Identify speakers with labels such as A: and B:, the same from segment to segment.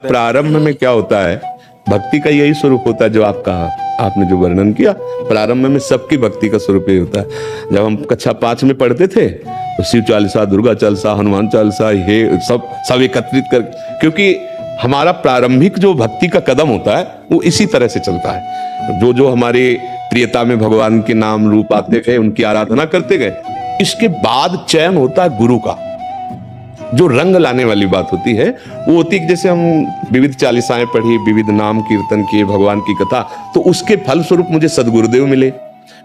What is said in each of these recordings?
A: प्रारंभ में क्या होता है, भक्ति का यही स्वरूप होता है जो आपने जो वर्णन किया। प्रारंभ में सबकी भक्ति का स्वरूप यही होता है। जब हम कक्षा 5 में पढ़ते थे तो शिव चालीसा, दुर्गा चालीसा, हनुमान चालीसा, ये सब एकत्रित कर, क्योंकि हमारा प्रारंभिक जो भक्ति का कदम होता है वो इसी तरह से चलता है। जो जो हमारे प्रियता में भगवान के नाम रूप आते गए, उनकी आराधना करते गए, इसके बाद चयन होता है गुरु का। जो रंग लाने वाली बात होती है वो होती है कि जैसे हम विविध चालीसाएं पढ़ी, विविध नाम कीर्तन किए, भगवान की कथा, तो उसके फल स्वरूप मुझे सदगुरुदेव मिले।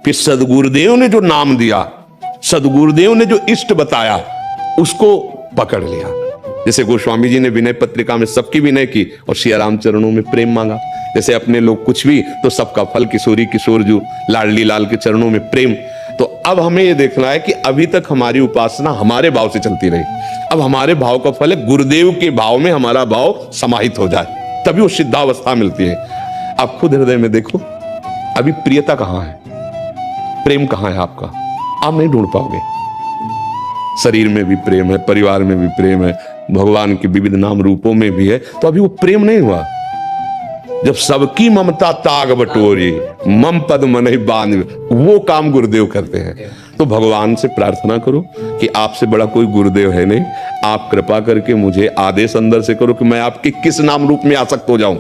A: फिर सदगुरुदेव ने जो नाम दिया, सदगुरुदेव ने जो इष्ट बताया, उसको पकड़ लिया। जैसे गोस्वामी जी ने विनय पत्रिका में सबकी विनय की और सिया राम चरणों में प्रेम मांगा। जैसे अपने लोग कुछ भी तो सबका फल किशोरी किशोर जो लाडली लाल के चरणों में प्रेम। तो अब हमें यह देखना है कि अभी तक हमारी उपासना हमारे भाव से चलती रही, अब हमारे भाव का फल है गुरुदेव के भाव में हमारा भाव समाहित हो जाए, तभी वो सिद्धावस्था मिलती है। आप खुद हृदय में देखो, अभी प्रियता कहां है, प्रेम कहां है आपका, आप नहीं ढूंढ पाओगे। शरीर में भी प्रेम है, परिवार में भी प्रेम है, भगवान के विविध नाम रूपों में भी है, तो अभी वो प्रेम नहीं हुआ। जब सबकी ममता ताग बटोरी, मम पद मन बांध, वो काम गुरुदेव करते हैं। तो भगवान से प्रार्थना करो कि आपसे बड़ा कोई गुरुदेव है नहीं, आप कृपा करके मुझे आदेश अंदर से करो कि मैं आपके किस नाम रूप में आसक्त हो जाऊं।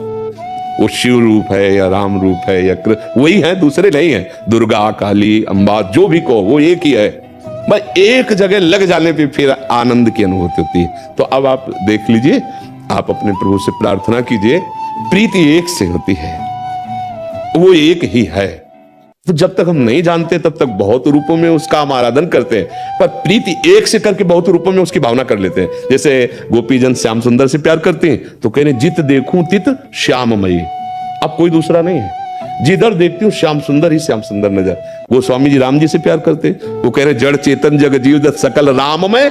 A: वो शिव रूप है या राम रूप है या वही है, दूसरे नहीं है। दुर्गा, काली, अंबा, जो भी कहो वो एक ही है। भाई एक जगह लग जाने पे फिर आनंद की अनुभूति होती है। तो अब आप देख लीजिए, आप अपने प्रभु से प्रार्थना कीजिए, प्रीति एक से होती है, वो एक ही है। तो जब तक हम नहीं जानते तब तक बहुत रूपों में उसका हम आराधन करते हैं, पर प्रीति एक से करके बहुत रूपों में उसकी भावना कर लेते हैं। जैसे गोपीजन श्याम सुंदर से प्यार करते हैं तो कह रहे जित देखूं तित श्याममयी, अब कोई दूसरा नहीं है, जिधर देखती हूँ श्याम सुंदर ही श्याम सुंदर नजर। गोस्वामी जी राम जी से प्यार करते, वो कह रहे जड़ चेतन जग जीव सकल राममय।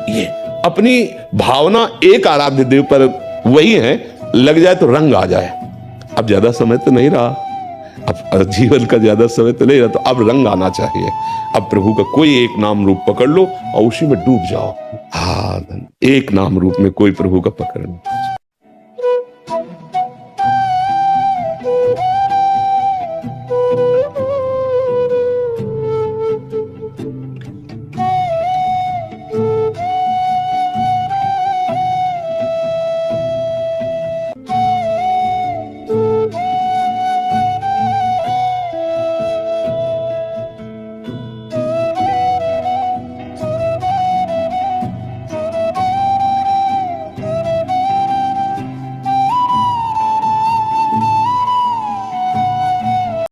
A: ये अपनी भावना एक आराध्य देव पर वही है, लग जाए तो रंग आ जाए। अब ज्यादा समय तो नहीं रहा, अब जीवन का ज्यादा समय तो नहीं रहा, तो अब रंग आना चाहिए। अब प्रभु का कोई एक नाम रूप पकड़ लो और उसी में डूब जाओ। हाँ, एक नाम रूप में कोई प्रभु का पकड़ लो।